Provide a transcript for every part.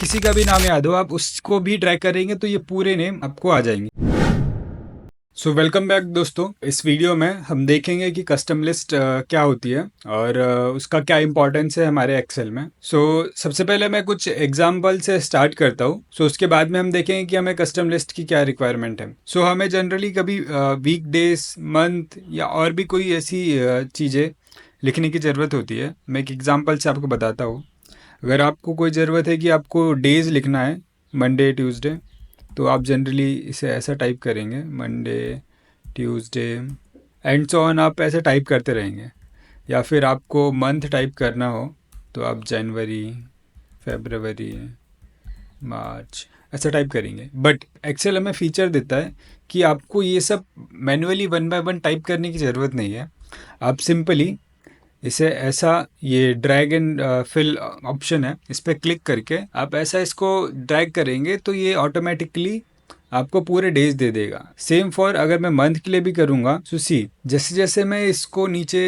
किसी का भी नाम याद हो, आप उसको भी ड्रैग करेंगे तो ये पूरे नेम आपको आ जाएंगे। सो वेलकम बैक दोस्तों। इस वीडियो में हम देखेंगे कि कस्टम लिस्ट क्या होती है और उसका क्या इंपॉर्टेंस है हमारे एक्सेल में। सबसे पहले मैं कुछ एग्जांपल से स्टार्ट करता हूँ। उसके बाद में हम देखेंगे कि हमें कस्टम लिस्ट की क्या रिक्वायरमेंट है। हमें जनरली कभी वीक डेज, मंथ या और भी कोई ऐसी चीज़ें लिखने की ज़रूरत होती है। मैं एक एग्जाम्पल से आपको बताता हूँ। अगर आपको कोई ज़रूरत है कि आपको डेज लिखना है, मंडे ट्यूसडे, तो आप जनरली इसे ऐसा टाइप करेंगे, Monday Tuesday and so on, आप ऐसे टाइप करते रहेंगे। या फिर आपको मंथ टाइप करना हो तो आप जनवरी, फरवरी, मार्च ऐसा टाइप करेंगे। बट एक्सेल हमें फीचर देता है कि आपको ये सब manually one by one type करने की ज़रूरत नहीं है। आप सिंपली इसे ऐसा, ये ड्रैग एंड फिल ऑप्शन है, इस पर क्लिक करके आप ऐसा इसको ड्रैग करेंगे तो ये ऑटोमेटिकली आपको पूरे डेज दे देगा। सेम फॉर अगर मैं मंथ के लिए भी करूँगा, सो सी जैसे जैसे मैं इसको नीचे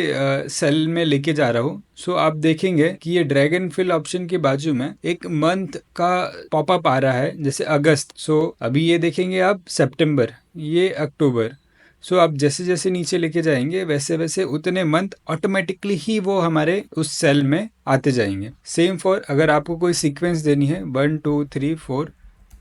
सेल में लेके जा रहा हूँ, सो आप देखेंगे कि ये ड्रैग एंड फिल ऑप्शन के बाजू में एक मंथ का पॉपअप आ रहा है, जैसे अगस्त। अभी ये देखेंगे आप सितंबर, ये अक्टूबर। आप जैसे जैसे नीचे लेके जाएंगे वैसे वैसे उतने मंथ ऑटोमेटिकली ही वो हमारे उस सेल में आते जाएंगे। सेम फॉर अगर आपको कोई सीक्वेंस देनी है 1 2 3 4,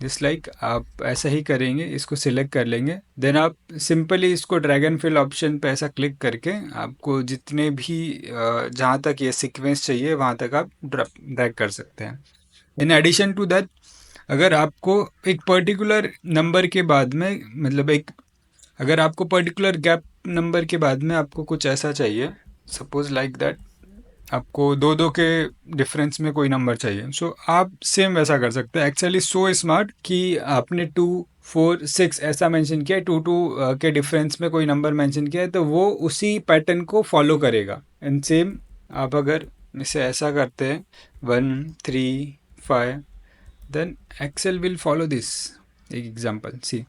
जिस लाइक आप ऐसा ही करेंगे, इसको सिलेक्ट कर लेंगे। देन आप सिंपली इसको ड्रैग एंड फिल ऑप्शन पे ऐसा क्लिक करके आपको जितने भी जहाँ तक ये सीक्वेंस चाहिए वहाँ तक आप ड्रैग कर सकते हैं। इन एडिशन टू दैट, अगर आपको एक पर्टिकुलर नंबर के बाद में, मतलब एक, अगर आपको पर्टिकुलर गैप नंबर के बाद में आपको कुछ ऐसा चाहिए, सपोज लाइक दैट आपको दो दो के डिफरेंस में कोई नंबर चाहिए, आप सेम वैसा कर सकते हैं। एक्चुअली सो स्मार्ट कि आपने 2 4 6 ऐसा मेंशन किया है, 2 2 के डिफरेंस में कोई नंबर मेंशन किया है, तो वो उसी पैटर्न को फॉलो करेगा। एंड सेम आप अगर इसे ऐसा करते हैं 1 3 5, then Excel will follow this. एक एग्जांपल सी।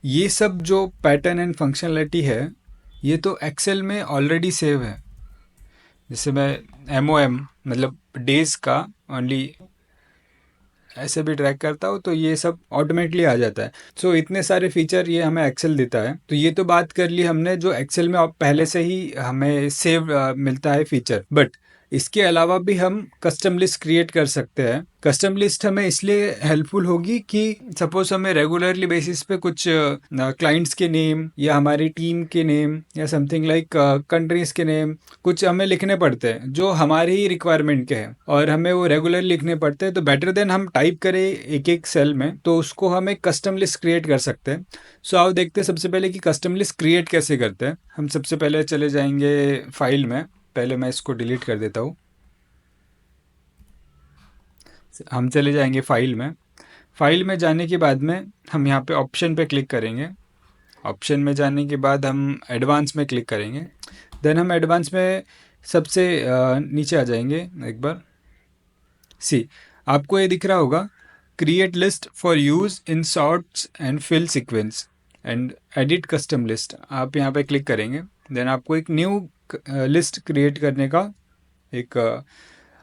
ये सब जो पैटर्न एंड फंक्शनलिटी है, ये तो एक्सेल में ऑलरेडी सेव है। जैसे मैं MOM, मतलब डेज का ओनली ऐसे भी ट्रैक करता हूँ तो ये सब ऑटोमेटिकली आ जाता है। इतने सारे फीचर ये हमें एक्सेल देता है। तो ये तो बात कर ली हमने जो एक्सेल में पहले से ही हमें सेव मिलता है फीचर। बट इसके अलावा भी हम कस्टम लिस्ट क्रिएट कर सकते हैं। कस्टम लिस्ट हमें इसलिए हेल्पफुल होगी कि सपोज हमें रेगुलरली बेसिस पे कुछ क्लाइंट्स के नेम या हमारी टीम के नेम या समथिंग लाइक कंट्रीज के नेम कुछ हमें लिखने पड़ते हैं जो हमारी ही रिक्वायरमेंट के हैं और हमें वो रेगुलर लिखने पड़ते हैं। तो बेटर देन हम टाइप करें एक एक सेल में, तो उसको हम एक कस्टम लिस्ट क्रिएट कर सकते हैं। आओ देखते हैं सबसे पहले कि कस्टम लिस्ट क्रिएट कैसे करते हैं। हम सबसे पहले चले जाएंगे फाइल में। पहले मैं इसको डिलीट कर देता हूँ। हम चले जाएंगे फाइल में। फाइल में जाने के बाद में हम यहाँ पे ऑप्शन पे क्लिक करेंगे। ऑप्शन में जाने के बाद हम एडवांस में क्लिक करेंगे। देन हम एडवांस में सबसे नीचे आ जाएंगे एक बार। सी, आपको ये दिख रहा होगा, create list for use in sorts and fill sequence and edit custom list. आप यहाँ पे क्लिक करेंगे। देन आपको एक न्यू लिस्ट क्रिएट करने का एक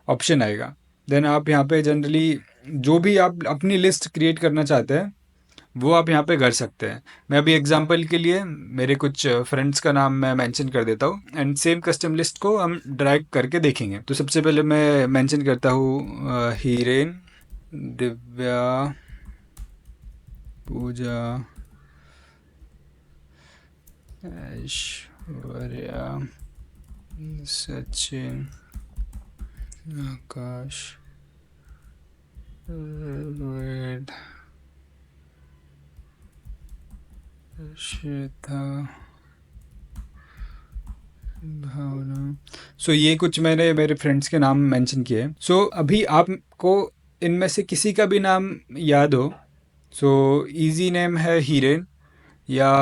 ऑप्शन आएगा। देन आप यहाँ पे जनरली जो भी आप अपनी लिस्ट क्रिएट करना चाहते हैं वो आप यहाँ पे कर सकते हैं। मैं अभी एग्जांपल के लिए मेरे कुछ फ्रेंड्स का नाम मैं मेंशन कर देता हूँ एंड सेम कस्टम लिस्ट को हम ड्रैग करके देखेंगे। तो सबसे पहले मैं मेंशन करता हूँ हीरेन, दिव्या, पूजा, ऐश्वर्या, सचिन, आकाश, वेद, श्वेता, भावना। ये कुछ मैंने मेरे फ्रेंड्स के नाम मेंशन किए। अभी आपको इनमें से किसी का भी नाम याद हो, इजी नेम है हीरेन या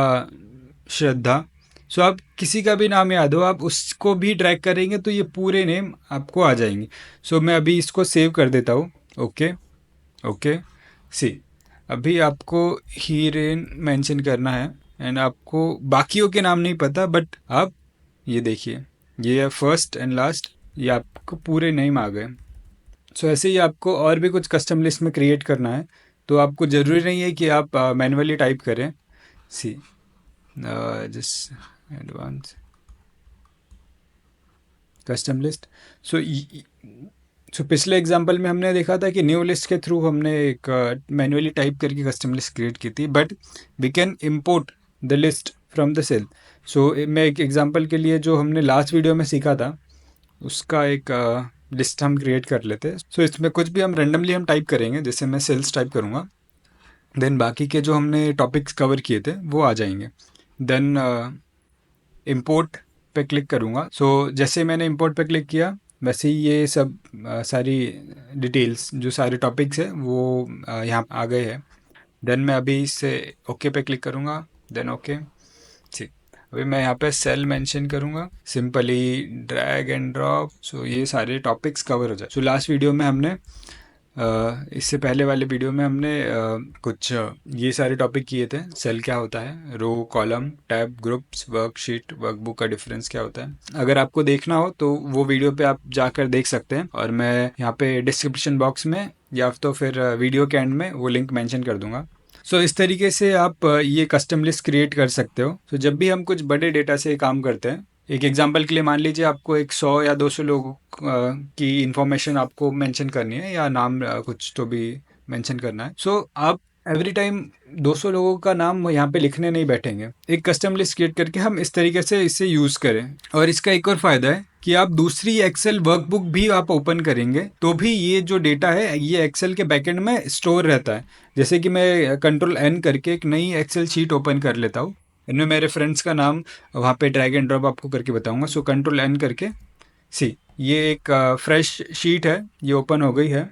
श्रद्धा। आप किसी का भी नाम याद हो, आप उसको भी ड्रैग करेंगे तो ये पूरे नेम आपको आ जाएंगे। मैं अभी इसको सेव कर देता हूँ। Okay okay. सी, अभी आपको हीरेन मेंशन करना है एंड आपको बाकियों के नाम नहीं पता, बट आप ये देखिए, ये है फर्स्ट एंड लास्ट, ये आपको पूरे नेम आ गए। सो ऐसे ही आपको और भी कुछ कस्टम लिस्ट में क्रिएट करना है, तो आपको ज़रूरी नहीं है कि आप मैन्युअली टाइप करें। सी जस्ट एडवांस कस्टम लिस्ट। सो सो पिछले एग्जांपल में हमने देखा था कि न्यू लिस्ट के थ्रू हमने एक मैन्युअली टाइप करके कस्टम लिस्ट क्रिएट की थी, but we can import the list from the cell. So मैं एक एग्जांपल के लिए जो हमने लास्ट वीडियो में सीखा था उसका एक लिस्ट हम क्रिएट कर लेते हैं। सो इसमें कुछ भी हम रेंडमली हम टाइप करेंगे, जैसे मैं सेल्स टाइप करूँगा, देन बाकी के जो हमने टॉपिक्स कवर किए थे वो आ जाएंगे। देन इम्पोर्ट पे क्लिक करूँगा। सो जैसे मैंने इम्पोर्ट पे क्लिक किया वैसे ही ये सब सारी डिटेल्स जो सारे टॉपिक्स हैं वो यहाँ आ गए हैं। देन मैं अभी इससे ओके पे क्लिक करूँगा, देन ओके। ठीक, अभी मैं यहाँ पे सेल मेंशन करूँगा, सिंपली ड्रैग एंड ड्रॉप। सो ये सारे टॉपिक्स कवर हो जाए। सो लास्ट वीडियो में हमने इससे पहले वाले वीडियो में हमने कुछ ये सारे टॉपिक किए थे। सेल क्या होता है, row, column, tab, groups, worksheet, workbook का डिफरेंस क्या होता है। अगर आपको देखना हो तो वो वीडियो पे आप जाकर देख सकते हैं, और मैं यहाँ पे डिस्क्रिप्शन बॉक्स में या तो फिर वीडियो के एंड में वो लिंक मेंशन कर दूंगा। सो इस तरीके से आप ये कस्टम लिस्ट क्रिएट कर सकते हो। तो जब भी हम कुछ बड़े डेटा से काम करते हैं, एक एग्जांपल के लिए मान लीजिए आपको एक 100 या 200 लोगों की इंफॉर्मेशन आपको मेंशन करनी है, या नाम कुछ तो भी मेंशन करना है। सो आप एवरी टाइम 200 लोगों का नाम यहाँ पे लिखने नहीं बैठेंगे। एक कस्टम लिस्ट क्रिएट करके हम इस तरीके से इसे यूज़ करें। और इसका एक और फ़ायदा है कि आप दूसरी एक्सेल वर्कबुक भी आप ओपन करेंगे तो भी ये जो डेटा है ये एक्सेल के बैकएंड में स्टोर रहता है। जैसे कि मैं कंट्रोल एन करके एक नई एक्सेल शीट ओपन कर लेता हूँ, इनमें मेरे फ्रेंड्स का नाम वहाँ पे ड्रैग एंड ड्रॉप आपको करके बताऊँगा। सो कंट्रोल एन करके सी, ये एक फ्रेश शीट है, ये ओपन हो गई है।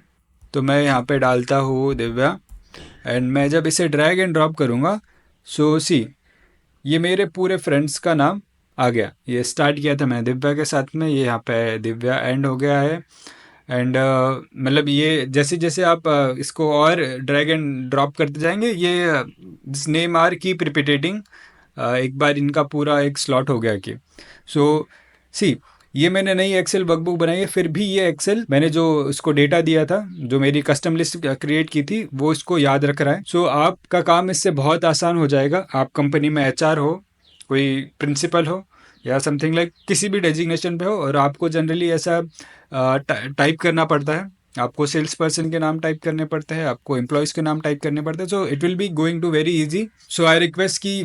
तो मैं यहाँ पे डालता हूँ दिव्या, एंड मैं जब इसे ड्रैग एंड ड्रॉप करूँगा, सो सी ये मेरे पूरे फ्रेंड्स का नाम आ गया। ये स्टार्ट किया था मैंने दिव्या के साथ में, ये यहाँ पे दिव्या एंड हो गया है। एंड मतलब ये जैसे जैसे आप इसको और ड्रैग एंड ड्रॉप करते जाएंगे, ये this name are keep repeating. एक बार इनका पूरा एक स्लॉट हो गया कि सो सी ये मैंने नई एक्सेल वर्कबुक बनाई है, फिर भी ये एक्सेल मैंने जो इसको डेटा दिया था, जो मेरी कस्टम लिस्ट क्रिएट की थी, वो इसको याद रख रहा है। सो आपका काम इससे बहुत आसान हो जाएगा। आप कंपनी में एचआर हो, कोई प्रिंसिपल हो, या समथिंग लाइक किसी भी डेजिग्नेशन पे हो, और आपको जनरली ऐसा टाइप करना पड़ता है, आपको सेल्स पर्सन के नाम टाइप करने पड़ते हैं, आपको एम्प्लॉयज़ के नाम टाइप करने पड़ते हैं। So it will be going to very easy. So I request कि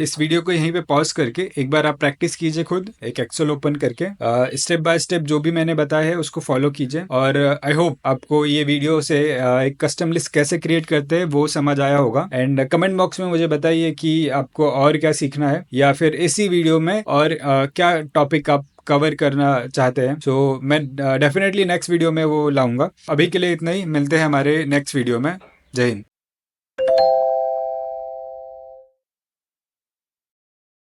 इस वीडियो को यहीं पे पॉज करके एक बार आप प्रैक्टिस कीजिए, खुद एक एक्सेल ओपन करके स्टेप बाय स्टेप जो भी मैंने बताया है उसको फॉलो कीजिए। और आई होप आपको ये वीडियो से एक कस्टम लिस्ट कैसे क्रिएट करते हैं वो समझ आया होगा। एंड कमेंट बॉक्स में मुझे बताइए कि आपको और क्या सीखना है, या फिर इसी वीडियो में और क्या टॉपिक आप कवर करना चाहते हैं। सो मैं डेफिनेटली नेक्स्ट वीडियो में वो लाऊंगा। अभी के लिए इतना ही, मिलते हैं हमारे नेक्स्ट वीडियो में। जय हिंद।